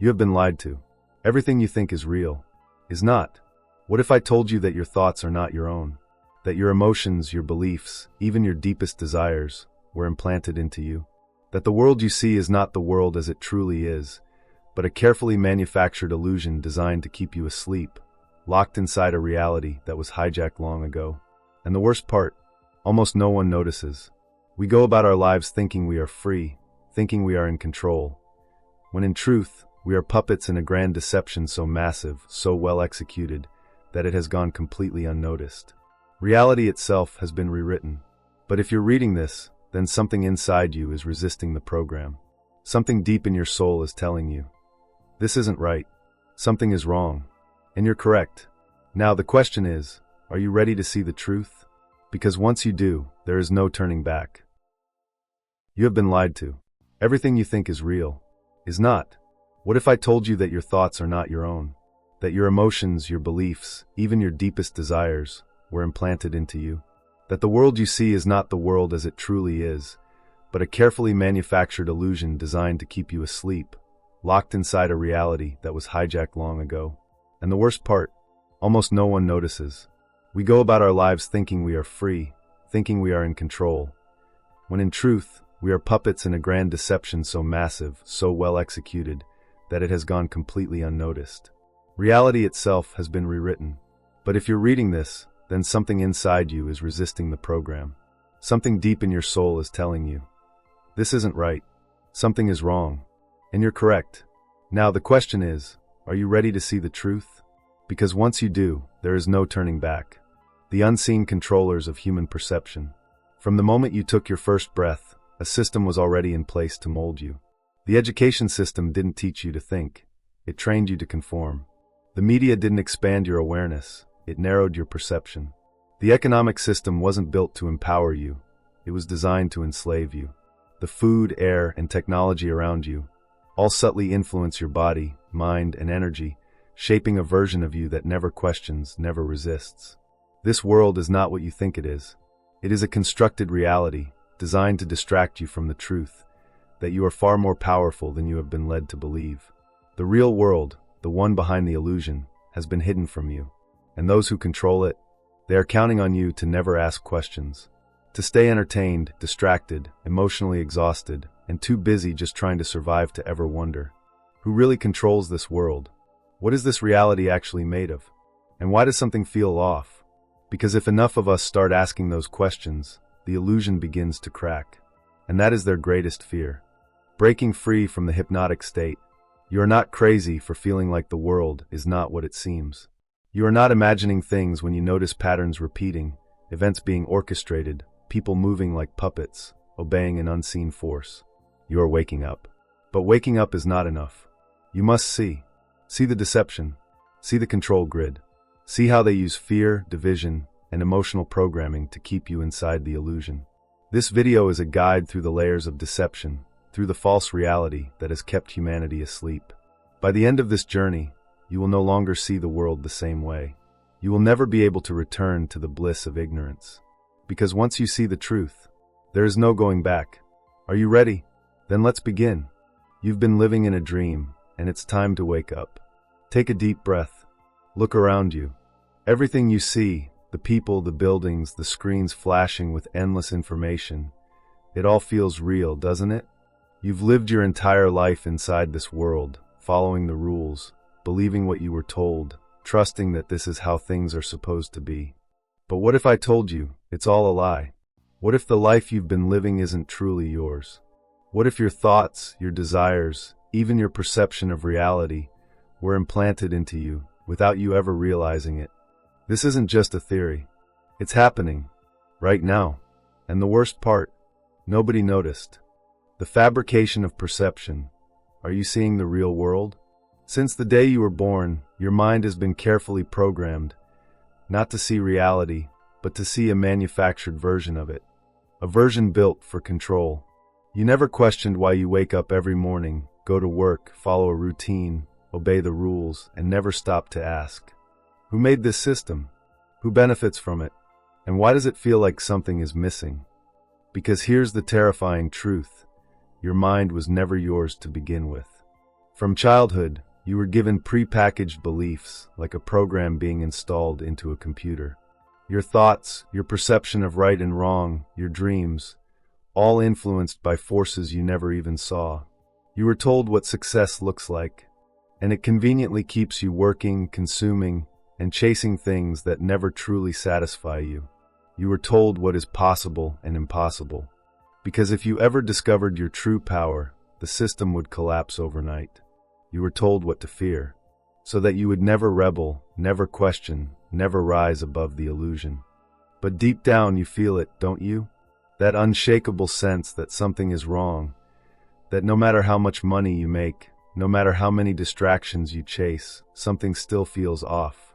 You have been lied to. Everything you think is real is not. What if I told you that your thoughts are not your own? That your emotions, your beliefs, even your deepest desires were implanted into you? That the world you see is not the world as it truly is, but a carefully manufactured illusion designed to keep you asleep, locked inside a reality that was hijacked long ago. And the worst part, almost no one notices. We go about our lives thinking we are free, thinking we are in control, when in truth, we are puppets in a grand deception so massive, so well executed, that it has gone completely unnoticed. Reality itself has been rewritten. But if you're reading this, then something inside you is resisting the program. Something deep in your soul is telling you, this isn't right. Something is wrong. And you're correct. Now the question is, are you ready to see the truth? Because once you do, there is no turning back. You have been lied to. Everything you think is real is not. What if I told you that your thoughts are not your own? That your emotions, your beliefs, even your deepest desires were implanted into you? That the world you see is not the world as it truly is, but a carefully manufactured illusion designed to keep you asleep, locked inside a reality that was hijacked long ago. And the worst part, almost no one notices. We go about our lives thinking we are free, thinking we are in control, when in truth, we are puppets in a grand deception so massive, so well executed, that it has gone completely unnoticed. Reality itself has been rewritten. But if you're reading this, then something inside you is resisting the program. Something deep in your soul is telling you, this isn't right. Something is wrong. And you're correct. Now the question is, are you ready to see the truth? Because once you do, there is no turning back. The unseen controllers of human perception. From the moment you took your first breath, a system was already in place to mold you. The education system didn't teach you to think. It trained you to conform. The media didn't expand your awareness. It narrowed your perception. The economic system wasn't built to empower you. It was designed to enslave you. The food, air, and technology around you all subtly influence your body, mind, and energy, shaping a version of you that never questions, never resists. This world is not what you think it is. It is a constructed reality, designed to distract you from the truth, that you are far more powerful than you have been led to believe. The real world, the one behind the illusion, has been hidden from you. And those who control it, they are counting on you to never ask questions, to stay entertained, distracted, emotionally exhausted, and too busy just trying to survive to ever wonder, who really controls this world? What is this reality actually made of? And why does something feel off? Because if enough of us start asking those questions, the illusion begins to crack. And that is their greatest fear. Breaking free from the hypnotic state. You are not crazy for feeling like the world is not what it seems. You are not imagining things when you notice patterns repeating, events being orchestrated, people moving like puppets, obeying an unseen force. You are waking up. But waking up is not enough. You must see. See the deception. See the control grid. See how they use fear, division, and emotional programming to keep you inside the illusion. This video is a guide through the layers of deception, through the false reality that has kept humanity asleep. By the end of this journey, you will no longer see the world the same way. You will never be able to return to the bliss of ignorance. Because once you see the truth, there is no going back. Are you ready? Then let's begin. You've been living in a dream, and it's time to wake up. Take a deep breath. Look around you. Everything you see, the people, the buildings, the screens flashing with endless information, it all feels real, doesn't it? You've lived your entire life inside this world, following the rules, believing what you were told, trusting that this is how things are supposed to be. But what if I told you it's all a lie? What if the life you've been living isn't truly yours? What if your thoughts, your desires, even your perception of reality were implanted into you without you ever realizing it? This isn't just a theory. It's happening right now. And the worst part, nobody noticed. The fabrication of perception. Are you seeing the real world? Since the day you were born, your mind has been carefully programmed, not to see reality, but to see a manufactured version of it. A version built for control. You never questioned why you wake up every morning, go to work, follow a routine, obey the rules, and never stop to ask, who made this system? Who benefits from it? And why does it feel like something is missing? Because here's the terrifying truth. Your mind was never yours to begin with. From childhood, you were given prepackaged beliefs, like a program being installed into a computer. Your thoughts, your perception of right and wrong, your dreams, all influenced by forces you never even saw. You were told what success looks like, and it conveniently keeps you working, consuming, and chasing things that never truly satisfy you. You were told what is possible and impossible, because if you ever discovered your true power, the system would collapse overnight. You were told what to fear, so that you would never rebel, never question, never rise above the illusion. But deep down you feel it, don't you? That unshakable sense that something is wrong, that no matter how much money you make, no matter how many distractions you chase, something still feels off.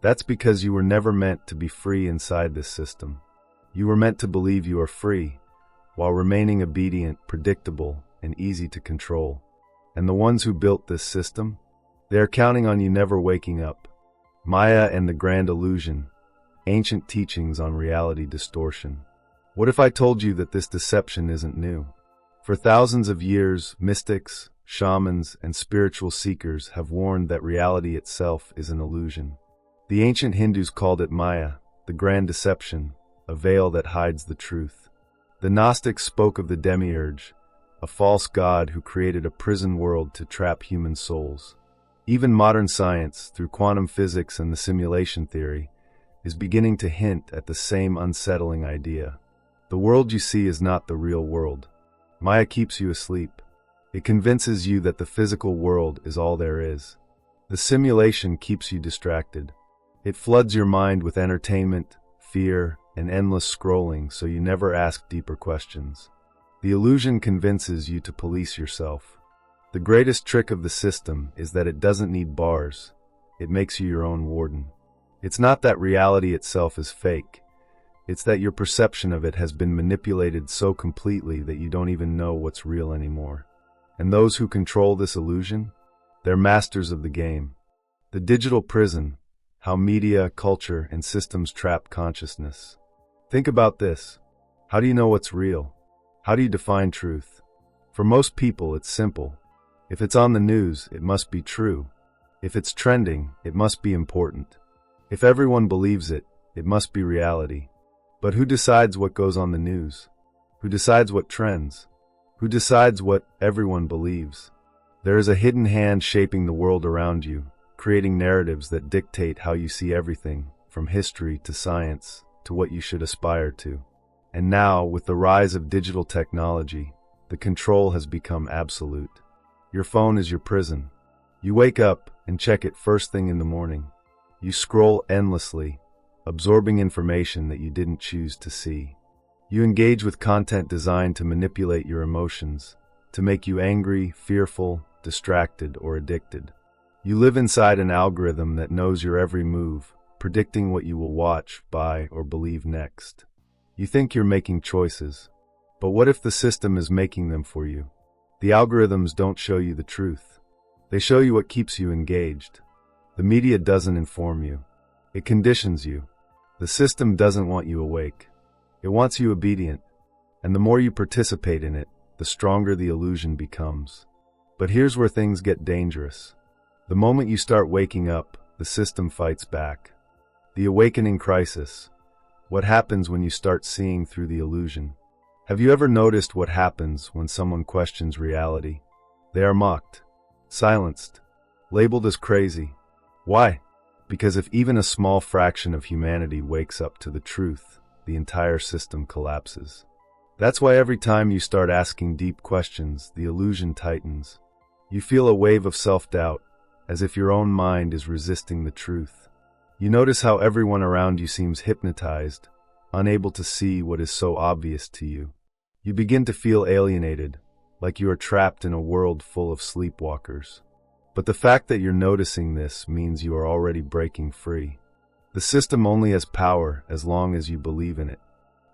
That's because you were never meant to be free inside this system. You were meant to believe you are free, while remaining obedient, predictable, and easy to control. And the ones who built this system, they are counting on you never waking up. Maya and the Grand Illusion, ancient teachings on reality distortion. What if I told you that this deception isn't new? For thousands of years, mystics, shamans, and spiritual seekers have warned that reality itself is an illusion. The ancient Hindus called it Maya, the grand deception, a veil that hides the truth. The Gnostics spoke of the demiurge, a false god who created a prison world to trap human souls. Even modern science, through quantum physics and the simulation theory, is beginning to hint at the same unsettling idea. The world you see is not the real world. Maya keeps you asleep. It convinces you that the physical world is all there is. The simulation keeps you distracted. It floods your mind with entertainment, fear, and endless scrolling so you never ask deeper questions. The illusion convinces you to police yourself. The greatest trick of the system is that it doesn't need bars. It makes you your own warden. It's not that reality itself is fake. It's that your perception of it has been manipulated so completely that you don't even know what's real anymore. And those who control this illusion, they're masters of the game. The digital prison, how media, culture, and systems trap consciousness. Think about this. How do you know what's real? How do you define truth? For most people, it's simple. If it's on the news, it must be true. If it's trending, it must be important. If everyone believes it, it must be reality. But who decides what goes on the news? Who decides what trends? Who decides what everyone believes? There is a hidden hand shaping the world around you, creating narratives that dictate how you see everything, from history to science, to what you should aspire to. And now, with the rise of digital technology, the control has become absolute. Your phone is your prison. You wake up and check it first thing in the morning. You scroll endlessly, absorbing information that you didn't choose to see. You engage with content designed to manipulate your emotions, to make you angry, fearful, distracted, or addicted. You live inside an algorithm that knows your every move, predicting what you will watch, buy, or believe next. You think you're making choices, but what if the system is making them for you? The algorithms don't show you the truth. They show you what keeps you engaged. The media doesn't inform you. It conditions you. The system doesn't want you awake. It wants you obedient. And the more you participate in it, the stronger the illusion becomes. But here's where things get dangerous. The moment you start waking up, the system fights back. The awakening crisis. What happens when you start seeing through the illusion? Have you ever noticed what happens when someone questions reality? They are mocked, silenced, labeled as crazy. Why? Because if even a small fraction of humanity wakes up to the truth, the entire system collapses. That's why every time you start asking deep questions, the illusion tightens. You feel a wave of self-doubt, as if your own mind is resisting the truth. You notice how everyone around you seems hypnotized, unable to see what is so obvious to you. You begin to feel alienated, like you are trapped in a world full of sleepwalkers. But the fact that you're noticing this means you are already breaking free. The system only has power as long as you believe in it.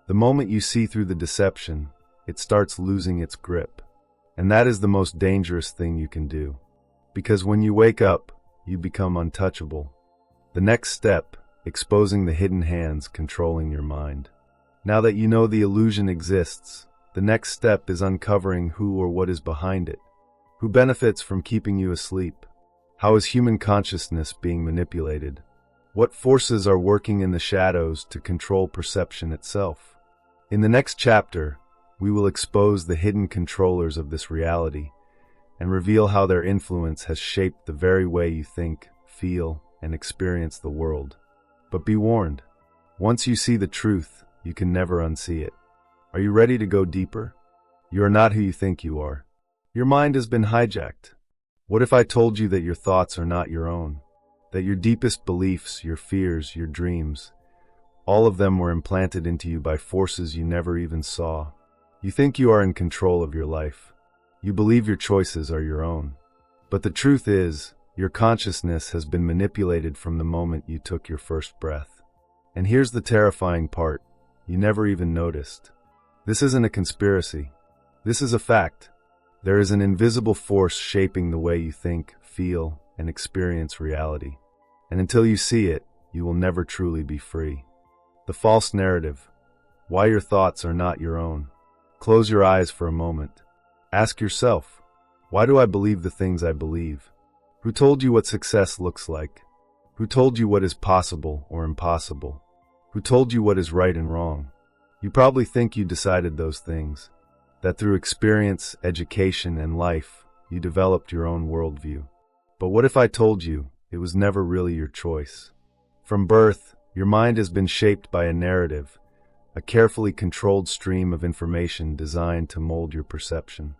The moment you see through the deception, it starts losing its grip. And that is the most dangerous thing you can do. Because when you wake up, you become untouchable. The next step, exposing the hidden hands controlling your mind. Now that you know the illusion exists, the next step is uncovering who or what is behind it. Who benefits from keeping you asleep? How is human consciousness being manipulated? What forces are working in the shadows to control perception itself? In the next chapter, we will expose the hidden controllers of this reality and reveal how their influence has shaped the very way you think, feel, and experience the world. But be warned, once you see the truth, you can never unsee it. Are you ready to go deeper? You are not who you think you are. Your mind has been hijacked. What if I told you that your thoughts are not your own? That your deepest beliefs, your fears, your dreams, all of them were implanted into you by forces you never even saw. You think you are in control of your life. You believe your choices are your own. But the truth is, your consciousness has been manipulated from the moment you took your first breath. And here's the terrifying part. You never even noticed. This isn't a conspiracy. This is a fact. There is an invisible force shaping the way you think, feel, and experience reality. And until you see it, you will never truly be free. The false narrative. Why your thoughts are not your own. Close your eyes for a moment. Ask yourself, why do I believe the things I believe? Who told you what success looks like? Who told you what is possible or impossible? Who told you what is right and wrong? You probably think you decided those things. That through experience, education, and life, you developed your own worldview. But what if I told you it was never really your choice? From birth, your mind has been shaped by a narrative, a carefully controlled stream of information designed to mold your perception.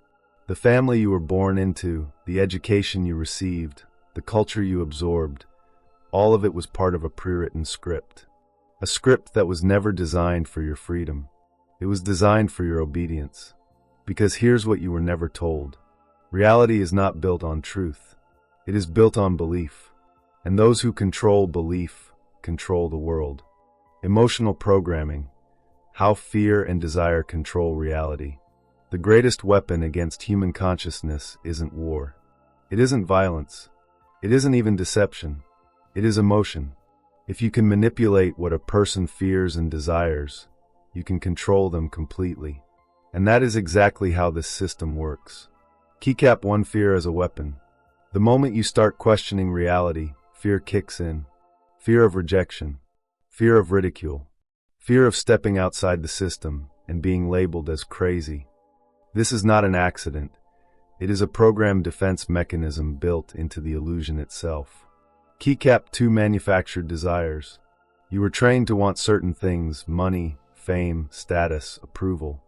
The family you were born into, the education you received, the culture you absorbed, all of it was part of a pre-written script. A script that was never designed for your freedom. It was designed for your obedience. Because here's what you were never told. Reality is not built on truth. It is built on belief. And those who control belief control the world. Emotional programming. How fear and desire control reality. The greatest weapon against human consciousness isn't war. It isn't violence. It isn't even deception. It is emotion. If you can manipulate what a person fears and desires, you can control them completely. And that is exactly how this system works. Keycap one fear as a weapon. The moment you start questioning reality, fear kicks in. Fear of rejection. Fear of ridicule. Fear of stepping outside the system and being labeled as crazy. This is not an accident. It is a programmed defense mechanism built into the illusion itself. Keycap 2 manufactured desires. You were trained to want certain things, money, fame, status, approval.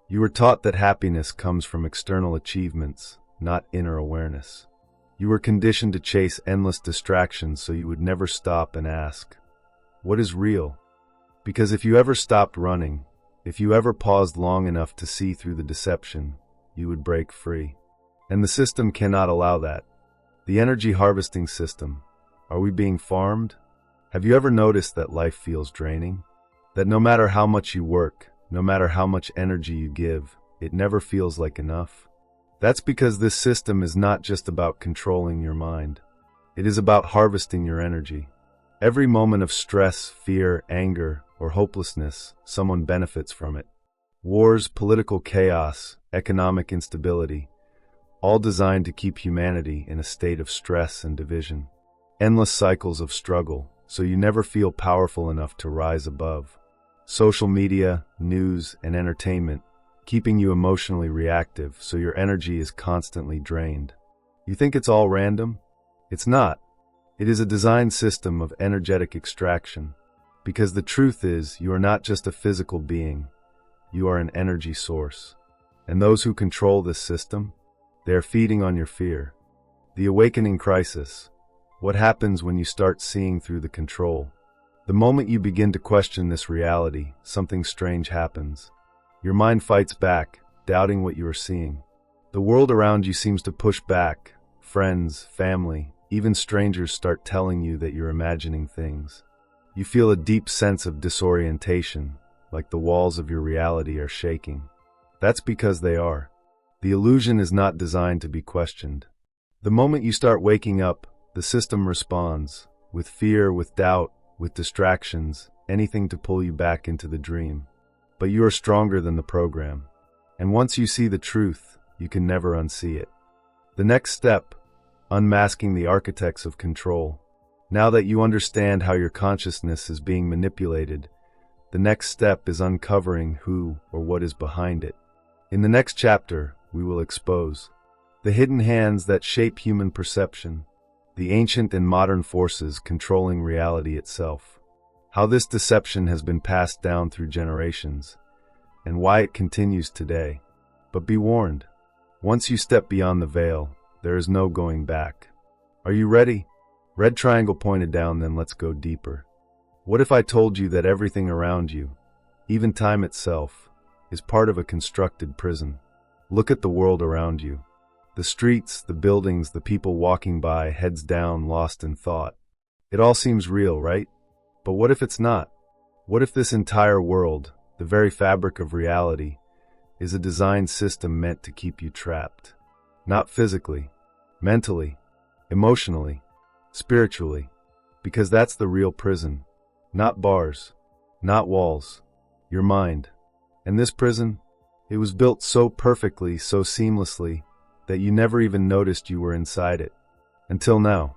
You were taught that happiness comes from external achievements, not inner awareness. You were conditioned to chase endless distractions so you would never stop and ask, what is real? Because if you ever stopped running, if you ever paused long enough to see through the deception, you would break free. And the system cannot allow that. The energy harvesting system. Are we being farmed? Have you ever noticed that life feels draining? That no matter how much you work, no matter how much energy you give, it never feels like enough? That's because this system is not just about controlling your mind. It is about harvesting your energy. Every moment of stress, fear, anger, or hopelessness, someone benefits from it. Wars, political chaos, economic instability, all designed to keep humanity in a state of stress and division. Endless cycles of struggle, so you never feel powerful enough to rise above. Social media, news, and entertainment, keeping you emotionally reactive so your energy is constantly drained. You think it's all random? It's not. It is a designed system of energetic extraction. Because the truth is, you are not just a physical being, you are an energy source. And those who control this system, they are feeding on your fear. The awakening crisis. What happens when you start seeing through the control? The moment you begin to question this reality, something strange happens. Your mind fights back, doubting what you are seeing. The world around you seems to push back. Friends, family, even strangers start telling you that you're imagining things. You feel a deep sense of disorientation, like the walls of your reality are shaking. That's because they are. The illusion is not designed to be questioned. The moment you start waking up, the system responds, with fear, with doubt, with distractions, anything to pull you back into the dream. But you are stronger than the program. And once you see the truth, you can never unsee it. The next step, unmasking the architects of control. Now that you understand how your consciousness is being manipulated, the next step is uncovering who or what is behind it. In the next chapter, we will expose the hidden hands that shape human perception, the ancient and modern forces controlling reality itself, how this deception has been passed down through generations, and why it continues today. But be warned, once you step beyond the veil, there is no going back. Are you ready? Red triangle pointed down, then let's go deeper. What if I told you that everything around you, even time itself, is part of a constructed prison? Look at the world around you. The streets, the buildings, the people walking by, heads down, lost in thought. It all seems real, right? But what if it's not? What if this entire world, the very fabric of reality, is a designed system meant to keep you trapped? Not physically, mentally, emotionally, spiritually, because that's the real prison. Not bars, not walls, your mind. And this prison, it was built so perfectly, so seamlessly, that you never even noticed you were inside it. Until now.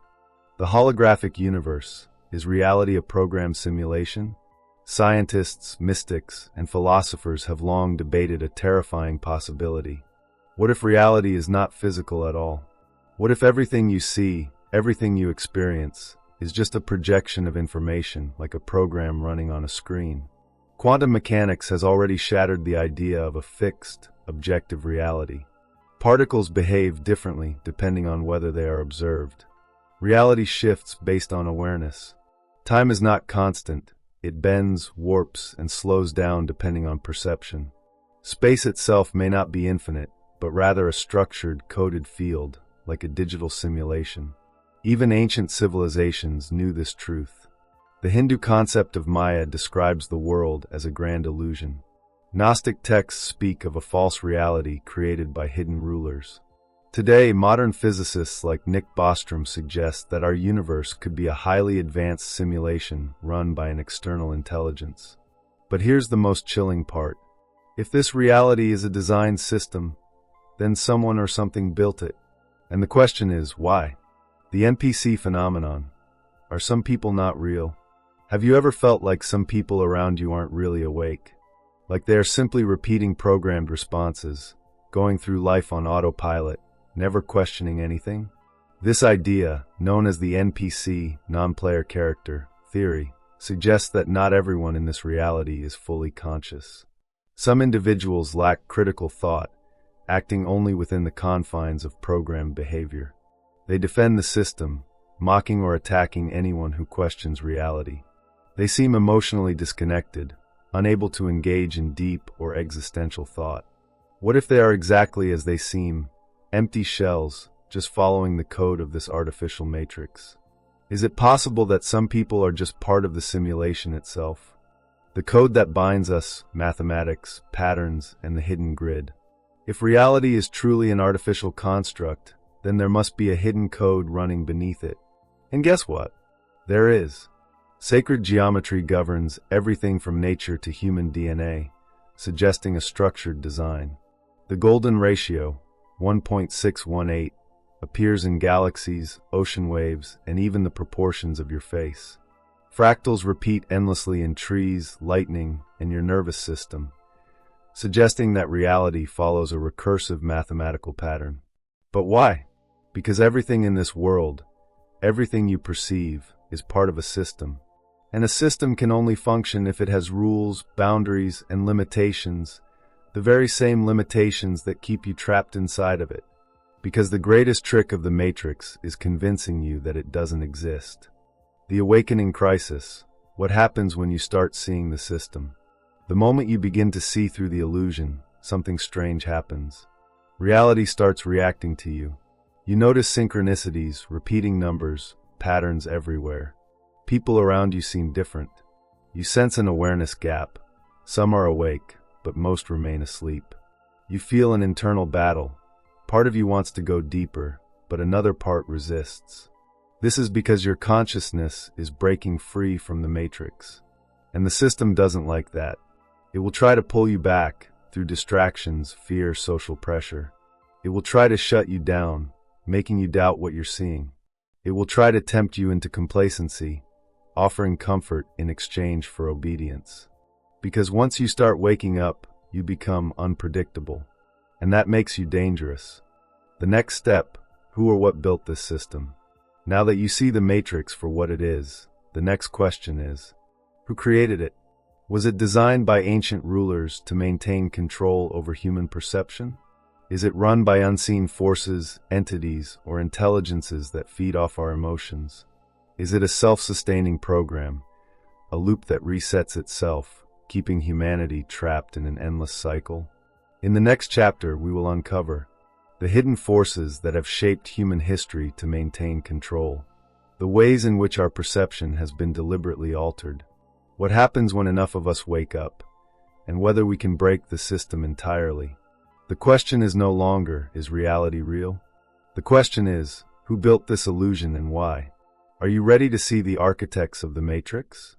The holographic universe, is reality a programmed simulation? Scientists, mystics, and philosophers have long debated a terrifying possibility. What if reality is not physical at all? What if everything you see, everything you experience, is just a projection of information, like a program running on a screen? Quantum mechanics has already shattered the idea of a fixed, objective reality. Particles behave differently depending on whether they are observed. Reality shifts based on awareness. Time is not constant. It bends, warps, and slows down depending on perception. Space itself may not be infinite, but rather a structured, coded field, like a digital simulation. Even ancient civilizations knew this truth. The Hindu concept of Maya describes the world as a grand illusion. Gnostic texts speak of a false reality created by hidden rulers. Today, modern physicists like Nick Bostrom suggest that our universe could be a highly advanced simulation run by an external intelligence. But here's the most chilling part. If this reality is a designed system, then someone or something built it. And the question is, why? The NPC phenomenon. Are some people not real? Have you ever felt like some people around you aren't really awake? Like they are simply repeating programmed responses, going through life on autopilot, never questioning anything? This idea, known as the NPC, non-player character, theory, suggests that not everyone in this reality is fully conscious. Some individuals lack critical thought, acting only within the confines of programmed behavior. They defend the system, mocking or attacking anyone who questions reality. They seem emotionally disconnected, unable to engage in deep or existential thought. What if they are exactly as they seem, empty shells, just following the code of this artificial matrix? Is it possible that some people are just part of the simulation itself? The code that binds us, mathematics, patterns, and the hidden grid. If reality is truly an artificial construct, then there must be a hidden code running beneath it. And guess what? There is. Sacred geometry governs everything from nature to human DNA, suggesting a structured design. The golden ratio, 1.618, appears in galaxies, ocean waves, and even the proportions of your face. Fractals repeat endlessly in trees, lightning, and your nervous system, suggesting that reality follows a recursive mathematical pattern. But why? Because everything in this world, everything you perceive, is part of a system. And a system can only function if it has rules, boundaries, and limitations, the very same limitations that keep you trapped inside of it. Because the greatest trick of the Matrix is convincing you that it doesn't exist. The awakening crisis, what happens when you start seeing the system? The moment you begin to see through the illusion, something strange happens. Reality starts reacting to you. You notice synchronicities, repeating numbers, patterns everywhere. People around you seem different. You sense an awareness gap. Some are awake, but most remain asleep. You feel an internal battle. Part of you wants to go deeper, but another part resists. This is because your consciousness is breaking free from the matrix. And the system doesn't like that. It will try to pull you back through distractions, fear, social pressure. It will try to shut you down, making you doubt what you're seeing. It will try to tempt you into complacency, offering comfort in exchange for obedience. Because once you start waking up, you become unpredictable. And that makes you dangerous. The next step, who or what built this system? Now that you see the matrix for what it is, the next question is, who created it? Was it designed by ancient rulers to maintain control over human perception? Is it run by unseen forces, entities, or intelligences that feed off our emotions? Is it a self-sustaining program, a loop that resets itself, keeping humanity trapped in an endless cycle? In the next chapter, we will uncover the hidden forces that have shaped human history to maintain control, the ways in which our perception has been deliberately altered, what happens when enough of us wake up, and whether we can break the system entirely. The question is no longer, is reality real? The question is, who built this illusion and why? Are you ready to see the architects of the Matrix?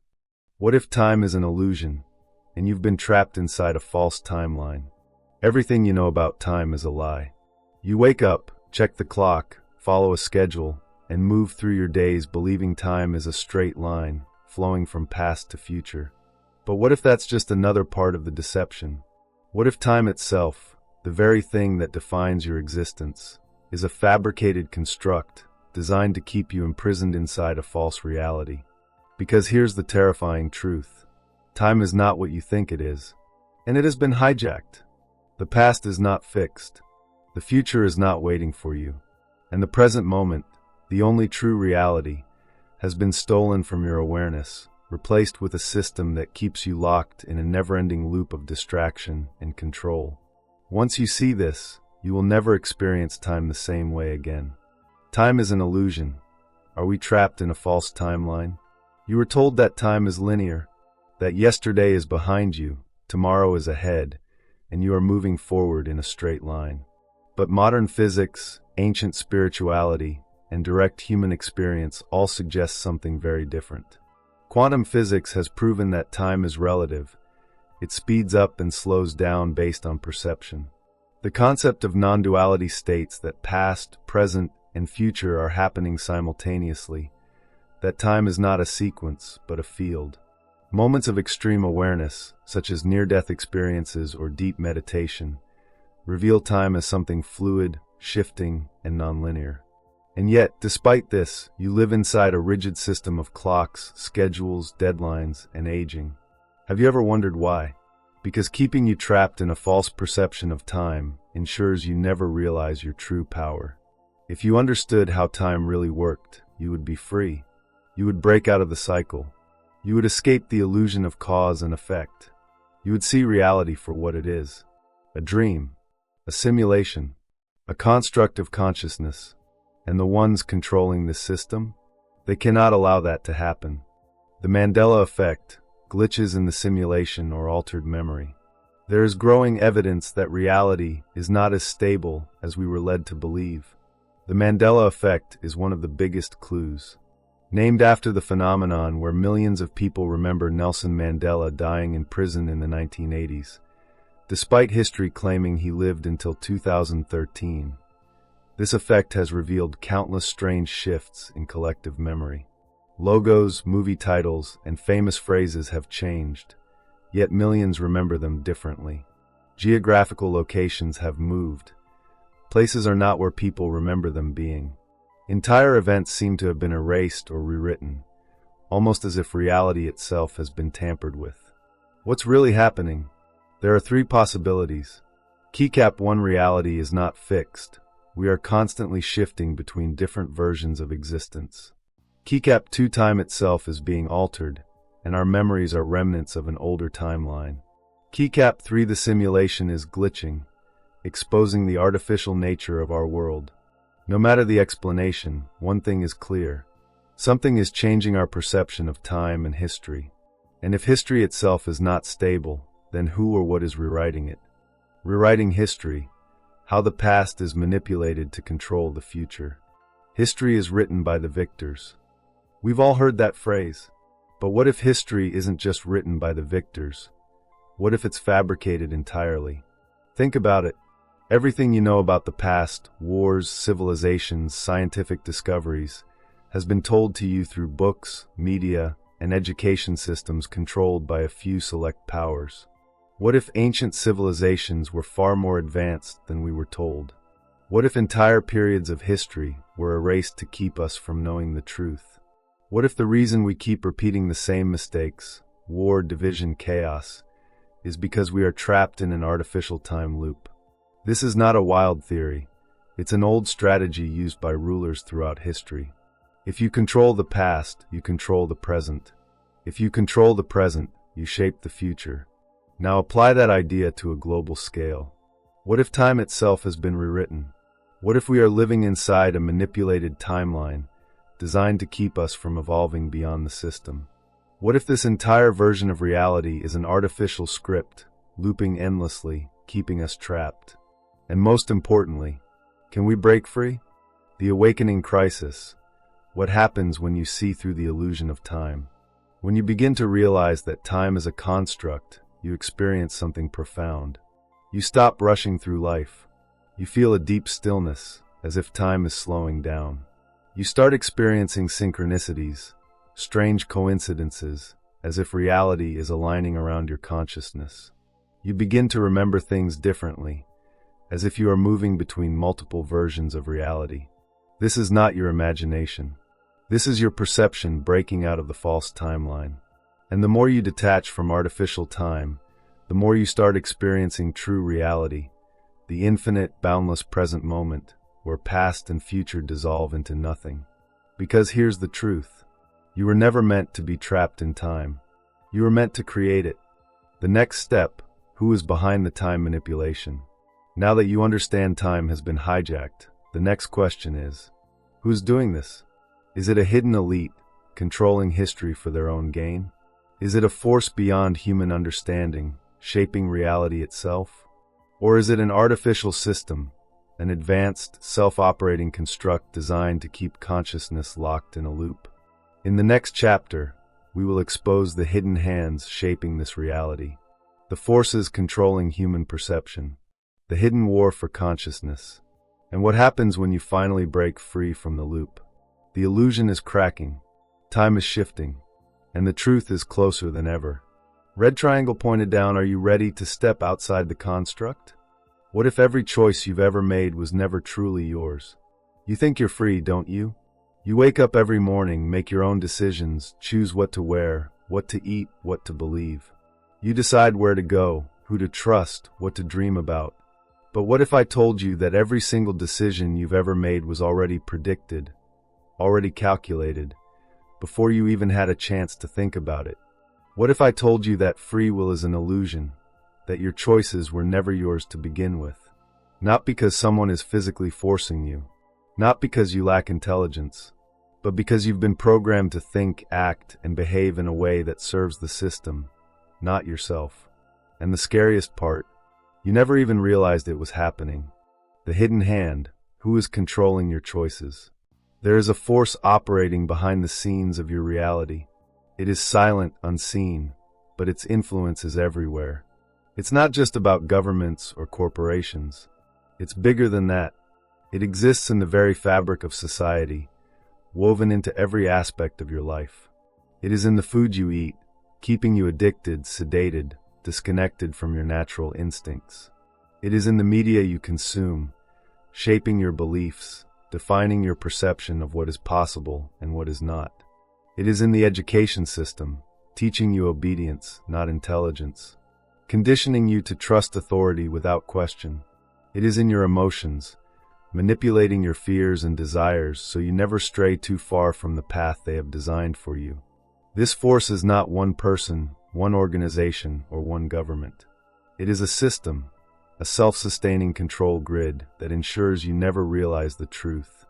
What if time is an illusion, and you've been trapped inside a false timeline? Everything you know about time is a lie. You wake up, check the clock, follow a schedule, and move through your days believing time is a straight line, flowing from past to future. But what if that's just another part of the deception? What if time itself, the very thing that defines your existence, is a fabricated construct designed to keep you imprisoned inside a false reality? Because here's the terrifying truth. Time is not what you think it is, and it has been hijacked. The past is not fixed. The future is not waiting for you. And the present moment, the only true reality, has been stolen from your awareness, replaced with a system that keeps you locked in a never-ending loop of distraction and control. Once you see this, you will never experience time the same way again. Time is an illusion. Are we trapped in a false timeline? You were told that time is linear, that yesterday is behind you, tomorrow is ahead, and you are moving forward in a straight line. But modern physics, ancient spirituality, and direct human experience all suggest something very different. Quantum physics has proven that time is relative. It speeds up and slows down based on perception. The concept of non-duality states that past, present, and future are happening simultaneously, that time is not a sequence, but a field. Moments of extreme awareness, such as near-death experiences or deep meditation, reveal time as something fluid, shifting, and nonlinear. And yet, despite this, you live inside a rigid system of clocks, schedules, deadlines, and aging. Have you ever wondered why? Because keeping you trapped in a false perception of time ensures you never realize your true power. If you understood how time really worked, you would be free. You would break out of the cycle. You would escape the illusion of cause and effect. You would see reality for what it is. A dream, a simulation, a construct of consciousness. And the ones controlling this system? They cannot allow that to happen. The Mandela effect, glitches in the simulation or altered memory. There is growing evidence that reality is not as stable as we were led to believe. The Mandela effect is one of the biggest clues. Named after the phenomenon where millions of people remember Nelson Mandela dying in prison in the 1980s, despite history claiming he lived until 2013. This effect has revealed countless strange shifts in collective memory. Logos, movie titles, and famous phrases have changed, yet millions remember them differently. Geographical locations have moved. Places are not where people remember them being. Entire events seem to have been erased or rewritten, almost as if reality itself has been tampered with. What's really happening? There are three possibilities. Keycap 1 reality is not fixed. We are constantly shifting between different versions of existence. Keycap 2 time itself is being altered, and our memories are remnants of an older timeline. Keycap 3 the simulation is glitching, exposing the artificial nature of our world. No matter the explanation, one thing is clear. Something is changing our perception of time and history. And if history itself is not stable, then who or what is rewriting it? Rewriting history. How the past is manipulated to control the future. History is written by the victors. We've all heard that phrase. But what if history isn't just written by the victors? What if it's fabricated entirely? Think about it. Everything you know about the past, wars, civilizations, scientific discoveries, has been told to you through books, media, and education systems controlled by a few select powers. What if ancient civilizations were far more advanced than we were told? What if entire periods of history were erased to keep us from knowing the truth? What if the reason we keep repeating the same mistakes, war, division, chaos, is because we are trapped in an artificial time loop? This is not a wild theory. It's an old strategy used by rulers throughout history. If you control the past, you control the present. If you control the present, you shape the future. Now apply that idea to a global scale. What if time itself has been rewritten? What if we are living inside a manipulated timeline designed to keep us from evolving beyond the system? What if this entire version of reality is an artificial script, looping endlessly, keeping us trapped? And most importantly, can we break free? The awakening crisis. What happens when you see through the illusion of time? When you begin to realize that time is a construct, you experience something profound. You stop rushing through life. You feel a deep stillness, as if time is slowing down. You start experiencing synchronicities, strange coincidences, as if reality is aligning around your consciousness. You begin to remember things differently, as if you are moving between multiple versions of reality. This is not your imagination. This is your perception breaking out of the false timeline. And the more you detach from artificial time, the more you start experiencing true reality, the infinite, boundless present moment, where past and future dissolve into nothing. Because here's the truth. You were never meant to be trapped in time. You were meant to create it. The next step, who is behind the time manipulation? Now that you understand time has been hijacked, the next question is, who's doing this? Is it a hidden elite, controlling history for their own gain? Is it a force beyond human understanding, shaping reality itself? Or is it an artificial system, an advanced, self-operating construct designed to keep consciousness locked in a loop? In the next chapter, we will expose the hidden hands shaping this reality, the forces controlling human perception, the hidden war for consciousness, and what happens when you finally break free from the loop. The illusion is cracking, time is shifting, and the truth is closer than ever. Red triangle pointed down, are you ready to step outside the construct? What if every choice you've ever made was never truly yours? You think you're free, don't you? You wake up every morning, make your own decisions, choose what to wear, what to eat, what to believe. You decide where to go, who to trust, what to dream about. But what if I told you that every single decision you've ever made was already predicted, already calculated, before you even had a chance to think about it? What if I told you that free will is an illusion, that your choices were never yours to begin with? Not because someone is physically forcing you, not because you lack intelligence, but because you've been programmed to think, act, and behave in a way that serves the system, not yourself. And the scariest part, you never even realized it was happening. The hidden hand, who is controlling your choices? There is a force operating behind the scenes of your reality. It is silent, unseen, but its influence is everywhere. It's not just about governments or corporations. It's bigger than that. It exists in the very fabric of society, woven into every aspect of your life. It is in the food you eat, keeping you addicted, sedated, disconnected from your natural instincts. It is in the media you consume, shaping your beliefs, defining your perception of what is possible and what is not. It is in the education system, teaching you obedience, not intelligence, conditioning you to trust authority without question. It is in your emotions, manipulating your fears and desires so you never stray too far from the path they have designed for you. This force is not one person, one organization, or one government. It is a system, a self-sustaining control grid that ensures you never realize the truth.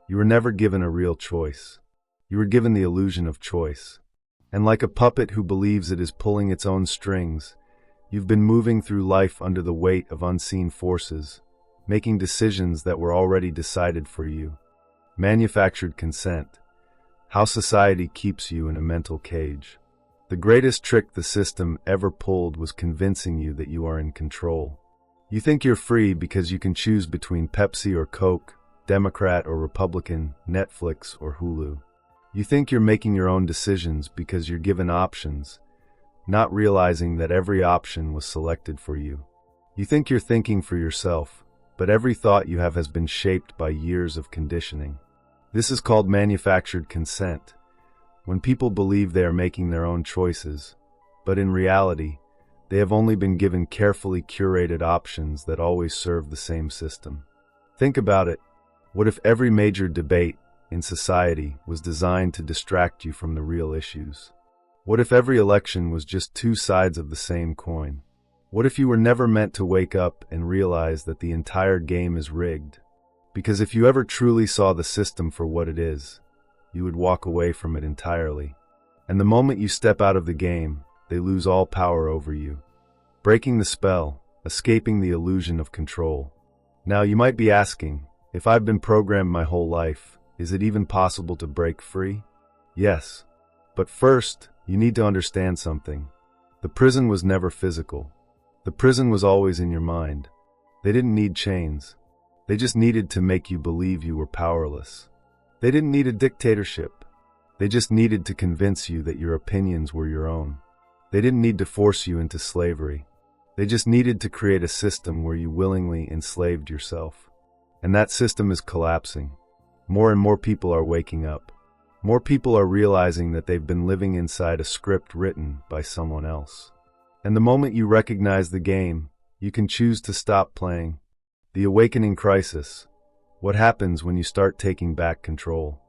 You were never given a real choice. You were given the illusion of choice. And like a puppet who believes it is pulling its own strings, you've been moving through life under the weight of unseen forces, making decisions that were already decided for you. Manufactured consent. How society keeps you in a mental cage. The greatest trick the system ever pulled was convincing you that you are in control. You think you're free because you can choose between Pepsi or Coke, Democrat or Republican, Netflix or Hulu. You think you're making your own decisions because you're given options, not realizing that every option was selected for you. You think you're thinking for yourself, but every thought you have has been shaped by years of conditioning. This is called manufactured consent, when people believe they are making their own choices, but in reality, they have only been given carefully curated options that always serve the same system. Think about it. What if every major debate in society was designed to distract you from the real issues? What if every election was just two sides of the same coin? What if you were never meant to wake up and realize that the entire game is rigged? Because if you ever truly saw the system for what it is, you would walk away from it entirely. And the moment you step out of the game, they lose all power over you, breaking the spell, escaping the illusion of control. Now you might be asking, if I've been programmed my whole life, is it even possible to break free? Yes. But first, you need to understand something. The prison was never physical. The prison was always in your mind. They didn't need chains. They just needed to make you believe you were powerless. They didn't need a dictatorship. They just needed to convince you that your opinions were your own. They didn't need to force you into slavery. They just needed to create a system where you willingly enslaved yourself. And that system is collapsing. More and more people are waking up. More people are realizing that they've been living inside a script written by someone else. And the moment you recognize the game, you can choose to stop playing. The awakening crisis. What happens when you start taking back control?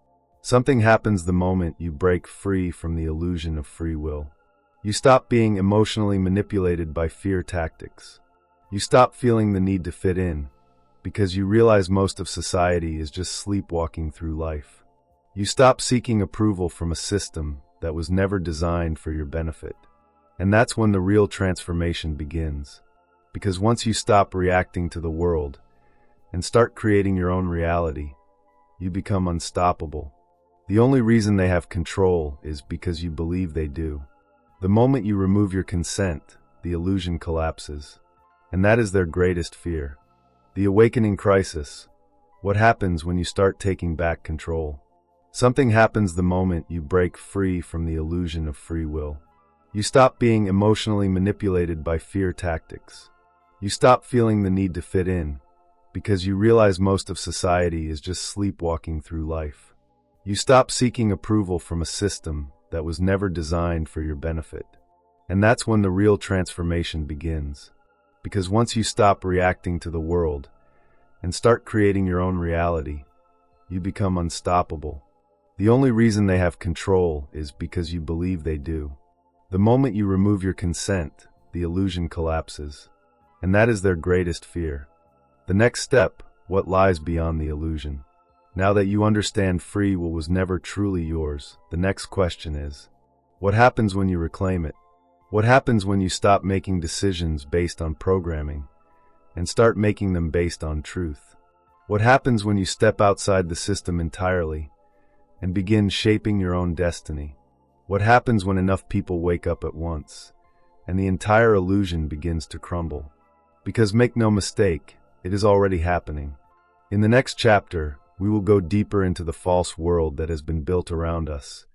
Something happens the moment you break free from the illusion of free will. You stop being emotionally manipulated by fear tactics. You stop feeling the need to fit in, because you realize most of society is just sleepwalking through life. You stop seeking approval from a system that was never designed for your benefit. And that's when the real transformation begins. Because once you stop reacting to the world and start creating your own reality, you become unstoppable. The only reason they have control is because you believe they do. The moment you remove your consent, the illusion collapses. And that is their greatest fear. The awakening crisis. What happens when you start taking back control? Something happens the moment you break free from the illusion of free will. You stop being emotionally manipulated by fear tactics. You stop feeling the need to fit in, because you realize most of society is just sleepwalking through life. You stop seeking approval from a system that was never designed for your benefit. And that's when the real transformation begins. Because once you stop reacting to the world and start creating your own reality, you become unstoppable. The only reason they have control is because you believe they do. The moment you remove your consent, the illusion collapses. And that is their greatest fear. The next step, what lies beyond the illusion. Now that you understand free will was never truly yours, the next question is, what happens when you reclaim it? What happens when you stop making decisions based on programming and start making them based on truth? What happens when you step outside the system entirely and begin shaping your own destiny? What happens when enough people wake up at once and the entire illusion begins to crumble? Because make no mistake, it is already happening. In the next chapter, we will go deeper into the false world that has been built around us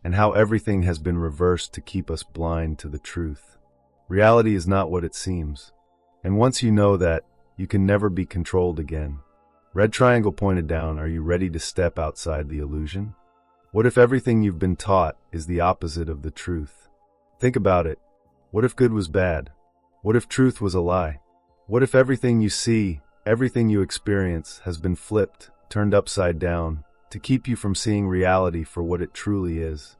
and how everything has been reversed to keep us blind to the truth. Reality is not what it seems. And once you know that, you can never be controlled again. Red triangle pointed down, are you ready to step outside the illusion? What if everything you've been taught is the opposite of the truth? Think about it. What if good was bad? What if truth was a lie? What if everything you see, everything you experience has been flipped, turned upside down, to keep you from seeing reality for what it truly is?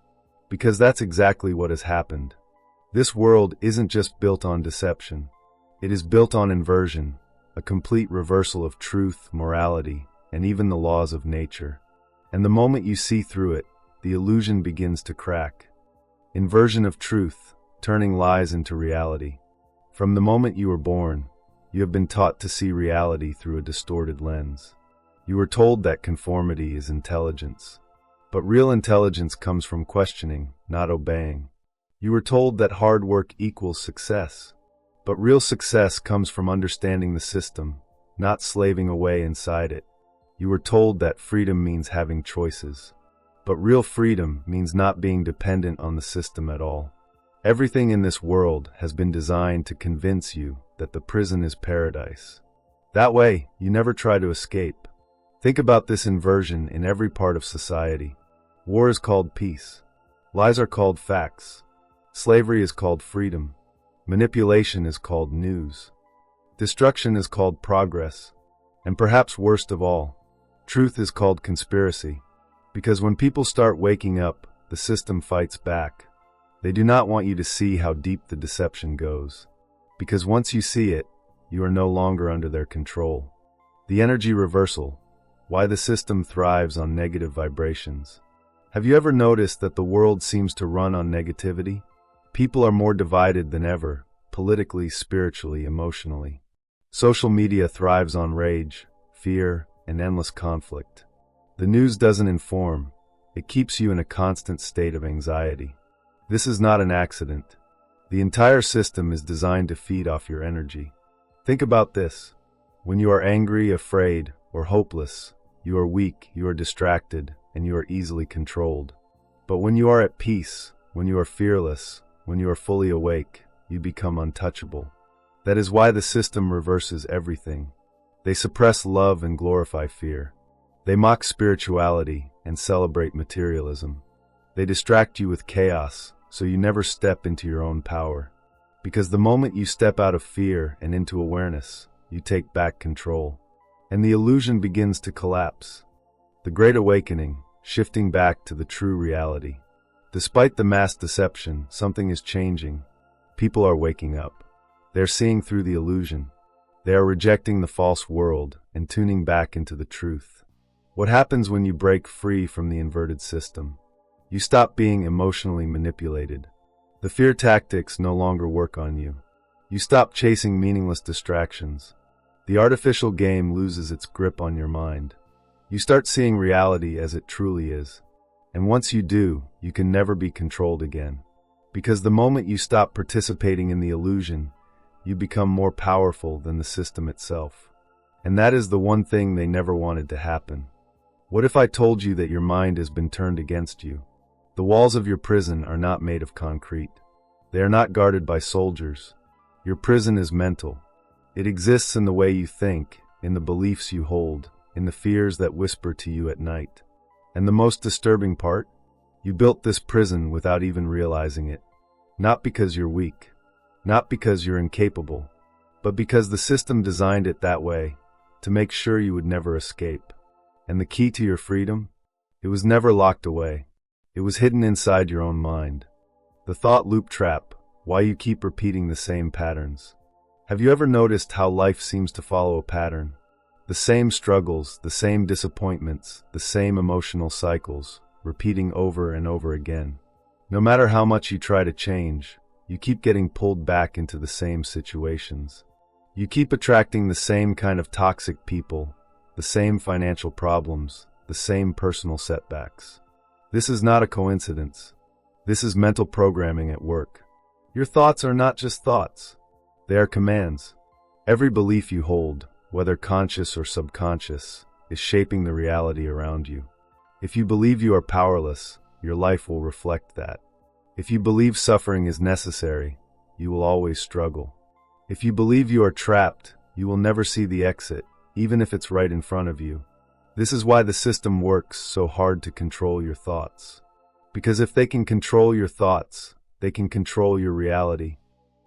Because that's exactly what has happened. This world isn't just built on deception. It is built on inversion, a complete reversal of truth, morality, and even the laws of nature. And the moment you see through it, the illusion begins to crack. Inversion of truth, turning lies into reality. From the moment you were born, you have been taught to see reality through a distorted lens. You were told that conformity is intelligence. But real intelligence comes from questioning, not obeying. You were told that hard work equals success. But real success comes from understanding the system, not slaving away inside it. You were told that freedom means having choices. But real freedom means not being dependent on the system at all. Everything in this world has been designed to convince you that the prison is paradise. That way, you never try to escape. Think about this inversion in every part of society. War is called peace. Lies are called facts. Slavery is called freedom. Manipulation is called news. Destruction is called progress. And perhaps worst of all, truth is called conspiracy. Because when people start waking up, the system fights back. They do not want you to see how deep the deception goes. Because once you see it, you are no longer under their control. The energy reversal. Why the system thrives on negative vibrations. Have you ever noticed that the world seems to run on negativity? People are more divided than ever, politically, spiritually, emotionally. Social media thrives on rage, fear, and endless conflict. The news doesn't inform. It keeps you in a constant state of anxiety. This is not an accident. The entire system is designed to feed off your energy. Think about this. When you are angry, afraid, or hopeless, you are weak, you are distracted, and you are easily controlled. But when you are at peace, when you are fearless, when you are fully awake, you become untouchable. That is why the system reverses everything. They suppress love and glorify fear. They mock spirituality and celebrate materialism. They distract you with chaos, so you never step into your own power. Because the moment you step out of fear and into awareness, you take back control. And the illusion begins to collapse. The Great Awakening, shifting back to the true reality. Despite the mass deception, something is changing. People are waking up. They're seeing through the illusion. They are rejecting the false world and tuning back into the truth. What happens when you break free from the inverted system? You stop being emotionally manipulated. The fear tactics no longer work on you. You stop chasing meaningless distractions. The artificial game loses its grip on your mind. You start seeing reality as it truly is. And once you do, you can never be controlled again. Because the moment you stop participating in the illusion, you become more powerful than the system itself. And that is the one thing they never wanted to happen. What if I told you that your mind has been turned against you? The walls of your prison are not made of concrete. They are not guarded by soldiers. Your prison is mental. It exists in the way you think, in the beliefs you hold, in the fears that whisper to you at night. And the most disturbing part? You built this prison without even realizing it. Not because you're weak. Not because you're incapable. But because the system designed it that way, to make sure you would never escape. And the key to your freedom? It was never locked away. It was hidden inside your own mind. The thought loop trap, why you keep repeating the same patterns. Have you ever noticed how life seems to follow a pattern? The same struggles, the same disappointments, the same emotional cycles, repeating over and over again. No matter how much you try to change, you keep getting pulled back into the same situations. You keep attracting the same kind of toxic people, the same financial problems, the same personal setbacks. This is not a coincidence. This is mental programming at work. Your thoughts are not just thoughts. They are commands. Every belief you hold, whether conscious or subconscious, is shaping the reality around you. If you believe you are powerless, your life will reflect that. If you believe suffering is necessary, you will always struggle. If you believe you are trapped, you will never see the exit, even if it's right in front of you. This is why the system works so hard to control your thoughts. Because if they can control your thoughts, they can control your reality.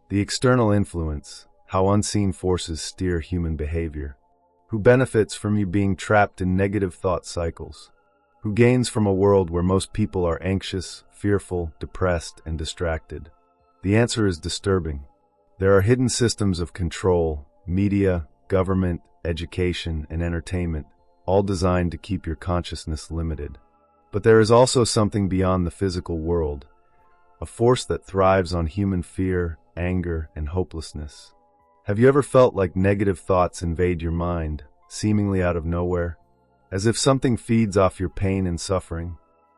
The external influence, how unseen forces steer human behavior. Who benefits from you being trapped in negative thought cycles? Who gains from a world where most people are anxious, fearful, depressed, and distracted? The answer is disturbing. There are hidden systems of control, media, government, education, and entertainment, all designed to keep your consciousness limited. But there is also something beyond the physical world, a force that thrives on human fear, anger, and hopelessness. Have you ever felt like negative thoughts invade your mind, seemingly out of nowhere? As if something feeds off your pain and suffering?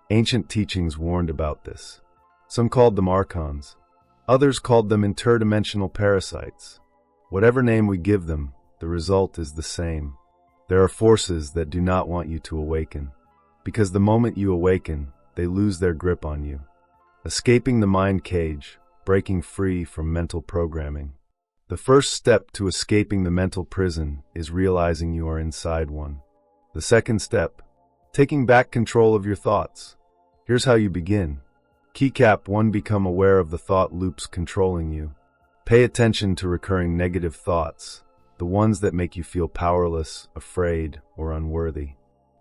Ancient teachings warned about this. Some called them archons. Others called them interdimensional parasites. Whatever name we give them, the result is the same. There are forces that do not want you to awaken, because the moment you awaken, they lose their grip on you. Escaping the mind cage, breaking free from mental programming. The first step to escaping the mental prison is realizing you are inside one. The second step, taking back control of your thoughts. Here's how you begin. Keycap 1. Become aware of the thought loops controlling you. Pay attention to recurring negative thoughts, the ones that make you feel powerless, afraid, or unworthy.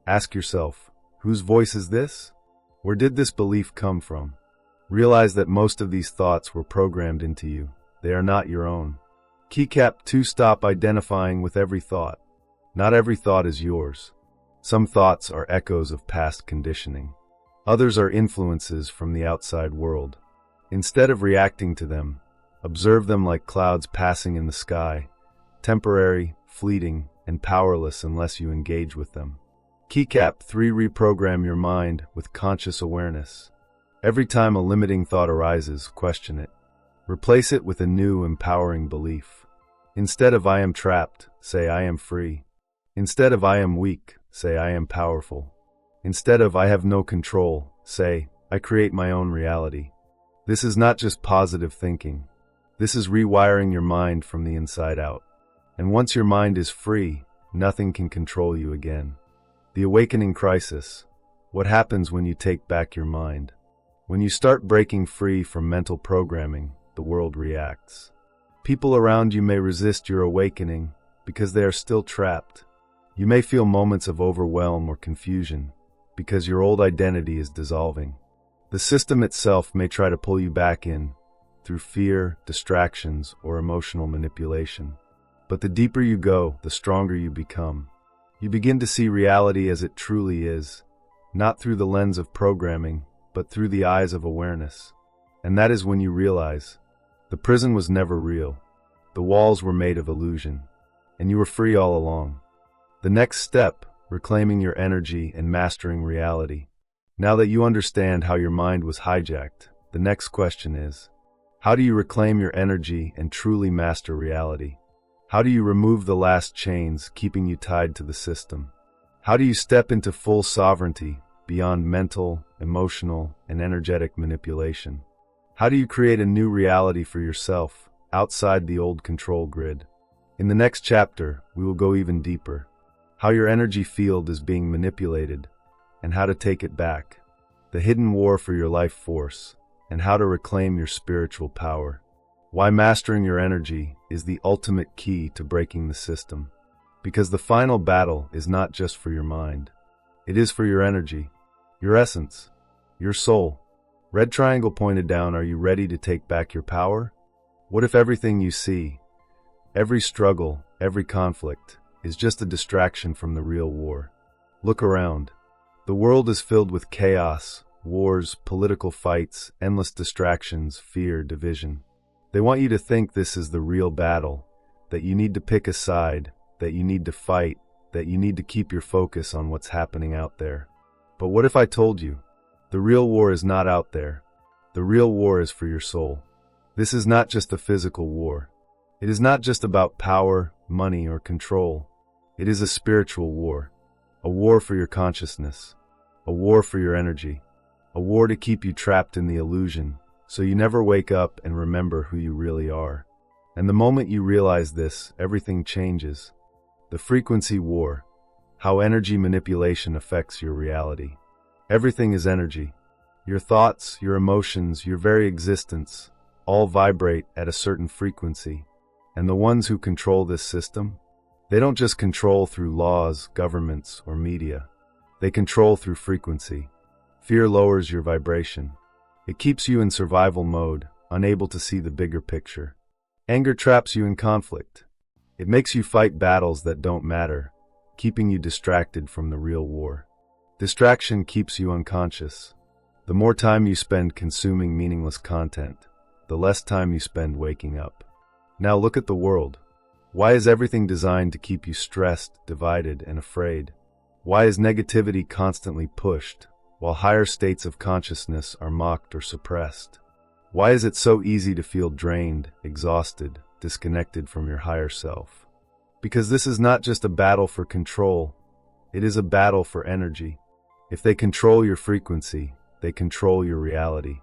Ask yourself, whose voice is this? Where did this belief come from? Realize that most of these thoughts were programmed into you. They are not your own. Keycap 2. Stop identifying with every thought. Not every thought is yours. Some thoughts are echoes of past conditioning. Others are influences from the outside world. Instead of reacting to them, observe them like clouds passing in the sky, temporary, fleeting, and powerless unless you engage with them. Keycap 3. Reprogram your mind with conscious awareness. Every time a limiting thought arises, question it. Replace it with a new, empowering belief. Instead of I am trapped, say I am free. Instead of I am weak, say I am powerful. Instead of I have no control, say I create my own reality. This is not just positive thinking. This is rewiring your mind from the inside out. And once your mind is free, nothing can control you again. The awakening crisis. What happens when you take back your mind? When you start breaking free from mental programming, the world reacts. People around you may resist your awakening because they are still trapped. You may feel moments of overwhelm or confusion because your old identity is dissolving. The system itself may try to pull you back in through fear, distractions, or emotional manipulation. But the deeper you go, the stronger you become. You begin to see reality as it truly is, not through the lens of programming, but through the eyes of awareness. And that is when you realize the prison was never real. The walls were made of illusion, and you were free all along. The next step, reclaiming your energy and mastering reality. Now that you understand how your mind was hijacked, the next question is, how do you reclaim your energy and truly master reality? How do you remove the last chains keeping you tied to the system? How do you step into full sovereignty beyond mental, emotional, and energetic manipulation? How do you create a new reality for yourself outside the old control grid? In the next chapter, we will go even deeper. How your energy field is being manipulated and how to take it back. The hidden war for your life force and how to reclaim your spiritual power. Why mastering your energy is the ultimate key to breaking the system. Because the final battle is not just for your mind. It is for your energy, your essence, your soul. Red triangle pointed down. Are you ready to take back your power? What if everything you see, every struggle, every conflict, is just a distraction from the real war? Look around. The world is filled with chaos, wars, political fights, endless distractions, fear, division. They want you to think this is the real battle, that you need to pick a side, that you need to fight, that you need to keep your focus on what's happening out there. But what if I told you, the real war is not out there. The real war is for your soul. This is not just a physical war. It is not just about power, money, or control. It is a spiritual war. A war for your consciousness. A war for your energy. A war to keep you trapped in the illusion, so you never wake up and remember who you really are. And the moment you realize this, everything changes. The frequency war. How energy manipulation affects your reality. Everything is energy. Your thoughts, your emotions, your very existence, all vibrate at a certain frequency. And the ones who control this system, they don't just control through laws, governments, or media. They control through frequency. Fear lowers your vibration. It keeps you in survival mode, unable to see the bigger picture. Anger traps you in conflict. It makes you fight battles that don't matter, keeping you distracted from the real war. Distraction keeps you unconscious. The more time you spend consuming meaningless content, the less time you spend waking up. Now look at the world. Why is everything designed to keep you stressed, divided, and afraid? Why is negativity constantly pushed, while higher states of consciousness are mocked or suppressed? Why is it so easy to feel drained, exhausted, disconnected from your higher self? Because this is not just a battle for control, it is a battle for energy. If they control your frequency, they control your reality.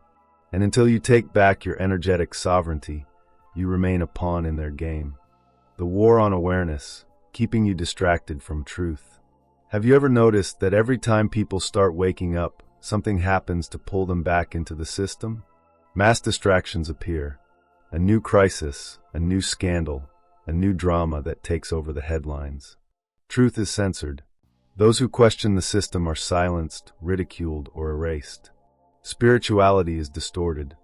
And until you take back your energetic sovereignty, you remain a pawn in their game. The war on awareness, keeping you distracted from truth. Have you ever noticed that every time people start waking up, something happens to pull them back into the system? Mass distractions appear. A new crisis, a new scandal, a new drama that takes over the headlines. Truth is censored. Those who question the system are silenced, ridiculed, or erased. Spirituality is distorted.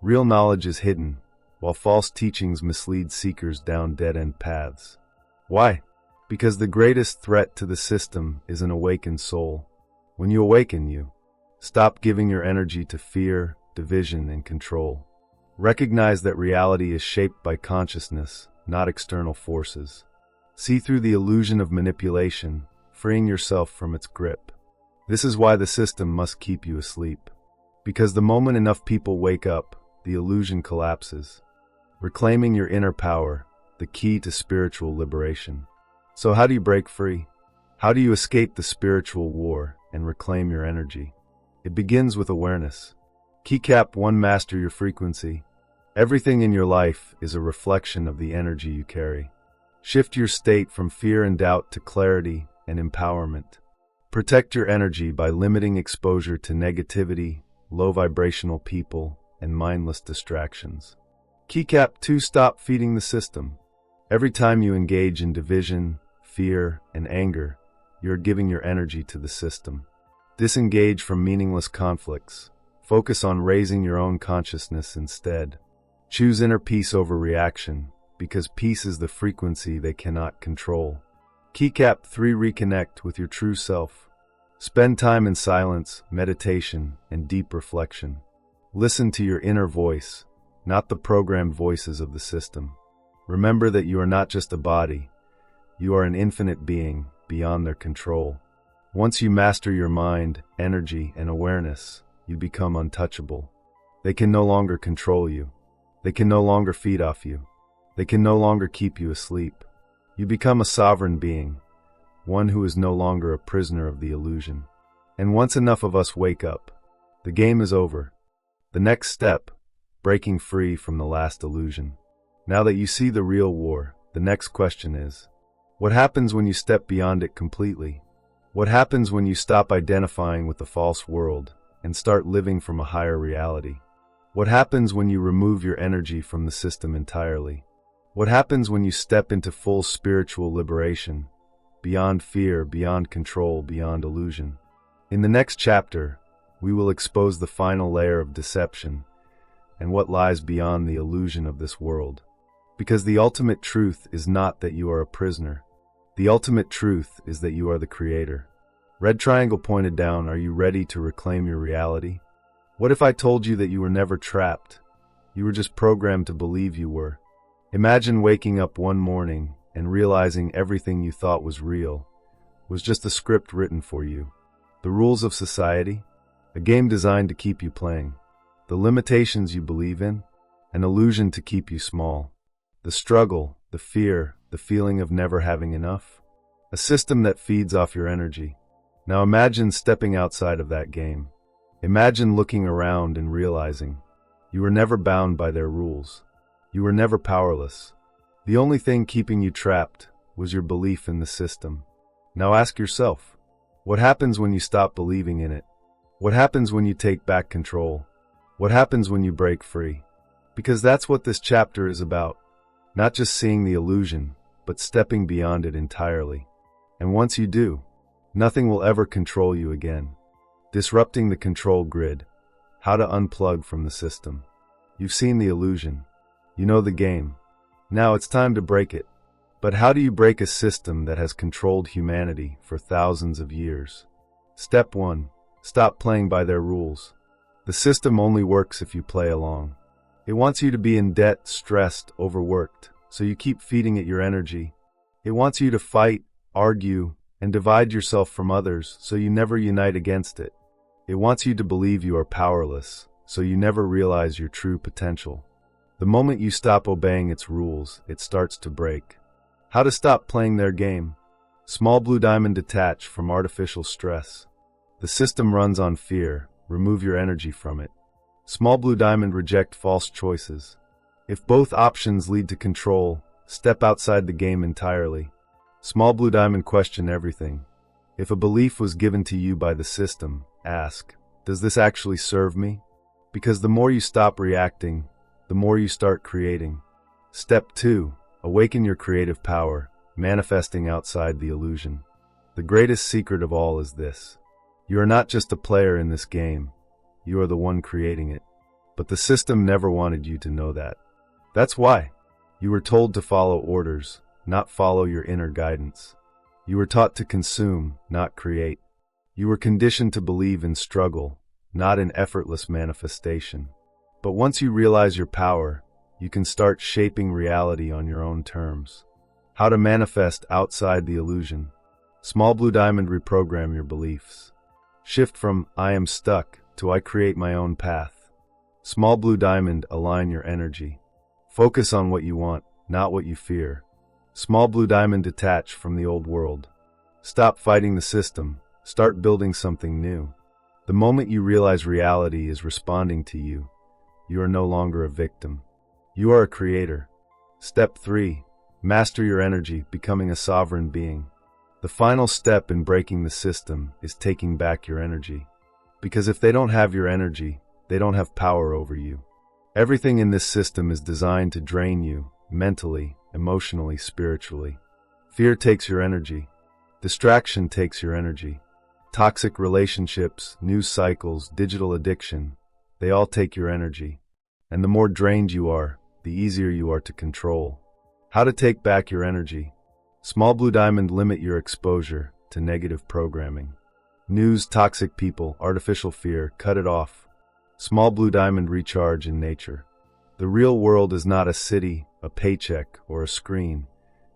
Real knowledge is hidden, while false teachings mislead seekers down dead-end paths. Why? Because the greatest threat to the system is an awakened soul. When you awaken, you stop giving your energy to fear, division, and control. Recognize that reality is shaped by consciousness, not external forces. See through the illusion of manipulation, freeing yourself from its grip. This is why the system must keep you asleep. Because the moment enough people wake up, the illusion collapses. Reclaiming your inner power, the key to spiritual liberation. So how do you break free? How do you escape the spiritual war and reclaim your energy? It begins with awareness. Keycap 1. Master your frequency. Everything in your life is a reflection of the energy you carry. Shift your state from fear and doubt to clarity and empowerment. Protect your energy by limiting exposure to negativity, low vibrational people, and mindless distractions. Keycap 2. Stop feeding the system. Every time you engage in division, fear, and anger, you are giving your energy to the system. Disengage from meaningless conflicts. Focus on raising your own consciousness instead. Choose inner peace over reaction, because peace is the frequency they cannot control. Keycap 3. Reconnect with your true self. Spend time in silence, meditation, and deep reflection. Listen to your inner voice, not the programmed voices of the system. Remember that you are not just a body. You are an infinite being beyond their control. Once you master your mind, energy, and awareness, you become untouchable. They can no longer control you. They can no longer feed off you. They can no longer keep you asleep. You become a sovereign being, one who is no longer a prisoner of the illusion. And once enough of us wake up, the game is over. The next step, breaking free from the last illusion. Now that you see the real war, the next question is, what happens when you step beyond it completely? What happens when you stop identifying with the false world and start living from a higher reality? What happens when you remove your energy from the system entirely? What happens when you step into full spiritual liberation, beyond fear, beyond control, beyond illusion? In the next chapter, we will expose the final layer of deception and what lies beyond the illusion of this world. Because the ultimate truth is not that you are a prisoner. The ultimate truth is that you are the creator. Red triangle pointed down, are you ready to reclaim your reality? What if I told you that you were never trapped? You were just programmed to believe you were. Imagine waking up one morning and realizing everything you thought was real was just a script written for you. The rules of society, a game designed to keep you playing. The limitations you believe in, an illusion to keep you small. The struggle, the fear, the feeling of never having enough. A system that feeds off your energy. Now imagine stepping outside of that game. Imagine looking around and realizing you were never bound by their rules. You were never powerless. The only thing keeping you trapped was your belief in the system. Now ask yourself, what happens when you stop believing in it? What happens when you take back control? What happens when you break free? Because that's what this chapter is about. Not just seeing the illusion, but stepping beyond it entirely. And once you do, nothing will ever control you again. Disrupting the control grid. How to unplug from the system. You've seen the illusion. You know the game. Now it's time to break it. But how do you break a system that has controlled humanity for thousands of years? Step 1. Stop playing by their rules. The system only works if you play along. It wants you to be in debt, stressed, overworked, so you keep feeding it your energy. It wants you to fight, argue, and divide yourself from others, so you never unite against it. It wants you to believe you are powerless, so you never realize your true potential. The moment you stop obeying its rules, it starts to break. How to stop playing their game. Small blue diamond, detach from artificial stress. The system runs on fear. Remove your energy from it. Small blue diamond, reject false choices. If both options lead to control, step outside the game entirely. Small blue diamond, question everything. If a belief was given to you by the system, ask, does this actually serve me? Because the more you stop reacting, the more you start creating. Step 2. Awaken your creative power, manifesting outside the illusion. The greatest secret of all is this. You are not just a player in this game. You are the one creating it. But the system never wanted you to know that. That's why. You were told to follow orders, not follow your inner guidance. You were taught to consume, not create. You were conditioned to believe in struggle, not in effortless manifestation. But once you realize your power, you can start shaping reality on your own terms. How to manifest outside the illusion. Small blue diamond, reprogram your beliefs. Shift from I am stuck to I create my own path. Small blue diamond, align your energy. Focus on what you want, not what you fear. Small blue diamond, detach from the old world. Stop fighting the system. Start building something new. The moment you realize reality is responding to you, you are no longer a victim. You are a creator. Step 3. Master your energy, becoming a sovereign being. The final step in breaking the system is taking back your energy. Because if they don't have your energy, they don't have power over you. Everything in this system is designed to drain you, mentally, emotionally, spiritually. Fear takes your energy. Distraction takes your energy. Toxic relationships, news cycles, digital addiction, they all take your energy. And the more drained you are, the easier you are to control. How to take back your energy. Small blue diamond, limit your exposure to negative programming. News, toxic people, artificial fear, cut it off. Small blue diamond, recharge in nature. The real world is not a city, a paycheck, or a screen.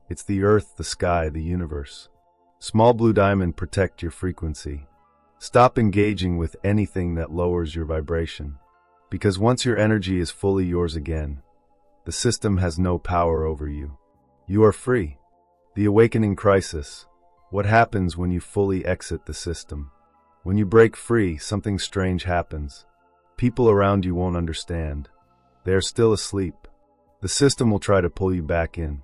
It's the earth, the sky, the universe. Small blue diamond, protect your frequency. Stop engaging with anything that lowers your vibration. Because once your energy is fully yours again, the system has no power over you. You are free. The awakening crisis. What happens when you fully exit the system? When you break free, something strange happens. People around you won't understand. They are still asleep. The system will try to pull you back in.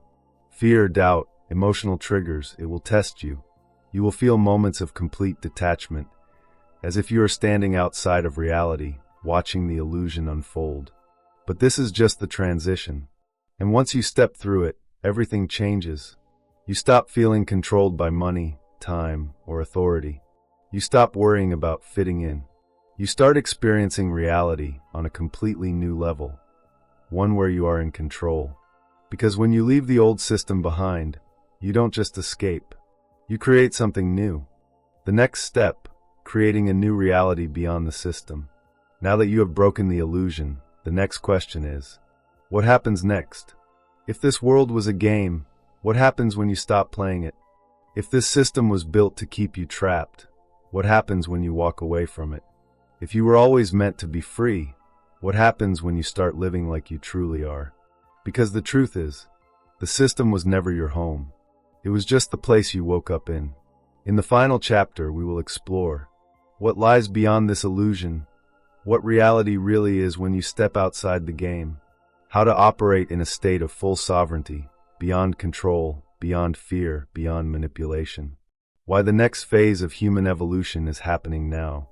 Fear, doubt, emotional triggers, it will test you. You will feel moments of complete detachment, as if you are standing outside of reality, watching the illusion unfold. But this is just the transition. And once you step through it, everything changes. You stop feeling controlled by money, time, or authority. You stop worrying about fitting in. You start experiencing reality on a completely new level, one where you are in control. Because when you leave the old system behind, you don't just escape. You create something new. The next step, creating a new reality beyond the system. Now that you have broken the illusion, the next question is, what happens next? If this world was a game, what happens when you stop playing it? If this system was built to keep you trapped, what happens when you walk away from it? If you were always meant to be free, what happens when you start living like you truly are? Because the truth is, the system was never your home. It was just the place you woke up in. In the final chapter, we will explore what lies beyond this illusion, what reality really is when you step outside the game, how to operate in a state of full sovereignty, beyond control, beyond fear, beyond manipulation, why the next phase of human evolution is happening now,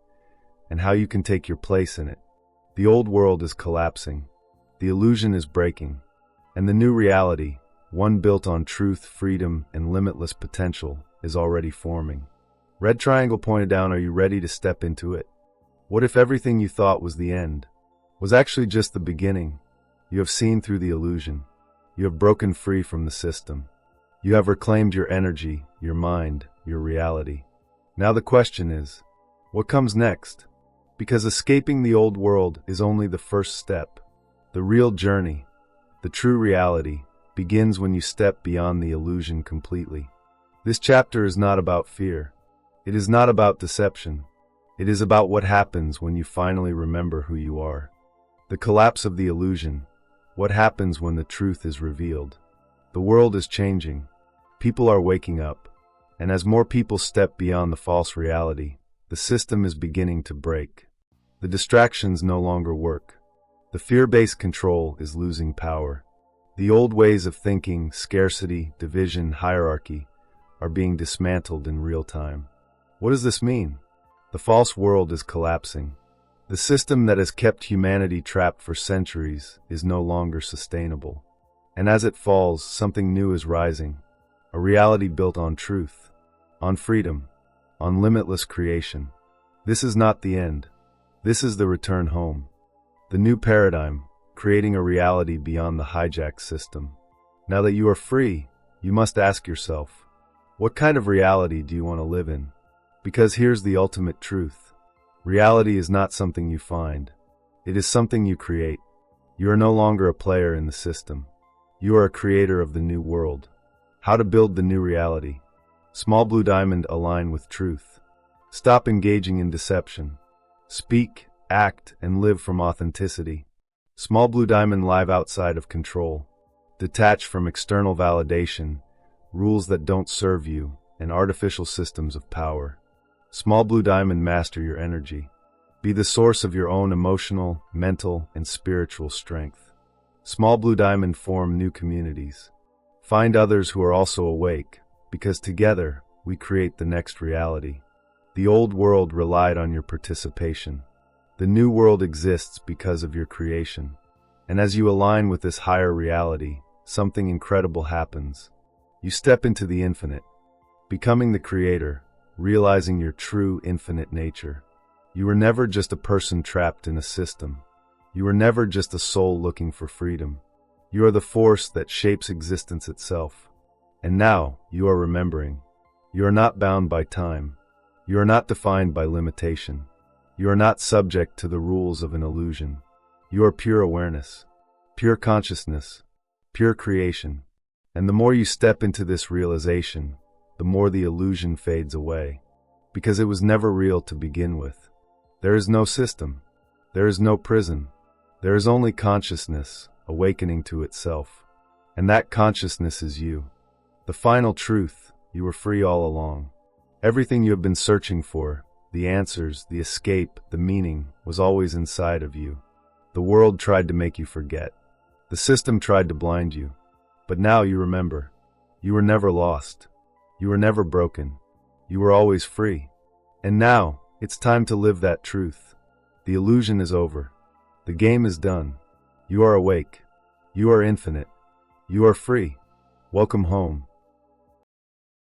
and how you can take your place in it. The old world is collapsing, the illusion is breaking, and the new reality, one built on truth, freedom, and limitless potential, is already forming. Red triangle pointed down, are you ready to step into it? What if everything you thought was the end was actually just the beginning? You have seen through the illusion. You have broken free from the system. You have reclaimed your energy, your mind, your reality. Now the question is, what comes next? Because escaping the old world is only the first step. The real journey, the true reality, begins when you step beyond the illusion completely. This chapter is not about fear. It is not about deception. It is about what happens when you finally remember who you are. The collapse of the illusion. What happens when the truth is revealed? The world is changing. People are waking up. And as more people step beyond the false reality, the system is beginning to break. The distractions no longer work. The fear-based control is losing power. The old ways of thinking, scarcity, division, hierarchy, are being dismantled in real time. What does this mean? The false world is collapsing. The system that has kept humanity trapped for centuries is no longer sustainable. And as it falls, something new is rising. A reality built on truth, on freedom, on limitless creation. This is not the end. This is the return home. The new paradigm, creating a reality beyond the hijacked system. Now that you are free, you must ask yourself, what kind of reality do you want to live in? Because here's the ultimate truth. Reality is not something you find. It is something you create. You are no longer a player in the system. You are a creator of the new world. How to build the new reality. Small blue diamond, align with truth. Stop engaging in deception. Speak, act, and live from authenticity. Small blue diamond, live outside of control. Detach from external validation, rules that don't serve you, and artificial systems of power. Small blue diamond, master your energy. Be the source of your own emotional, mental, and spiritual strength. Small blue diamond, form new communities. Find others who are also awake, because together we create the next reality. The old world relied on your participation. The new world exists because of your creation. And as you align with this higher reality, something incredible happens. You step into the infinite, becoming the creator, realizing your true infinite nature. You were never just a person trapped in a system. You were never just a soul looking for freedom. You are the force that shapes existence itself. And now, you are remembering. You are not bound by time. You are not defined by limitation. You are not subject to the rules of an illusion. You are pure awareness, pure consciousness, pure creation. And the more you step into this realization, the more the illusion fades away. Because it was never real to begin with. There is no system. There is no prison. There is only consciousness, awakening to itself. And that consciousness is you. The final truth, you were free all along. Everything you have been searching for, the answers, the escape, the meaning, was always inside of you. The world tried to make you forget. The system tried to blind you. But now you remember. You were never lost. You were never broken. You were always free. And now, it's time to live that truth. The illusion is over. The game is done. You are awake. You are infinite. You are free. Welcome home.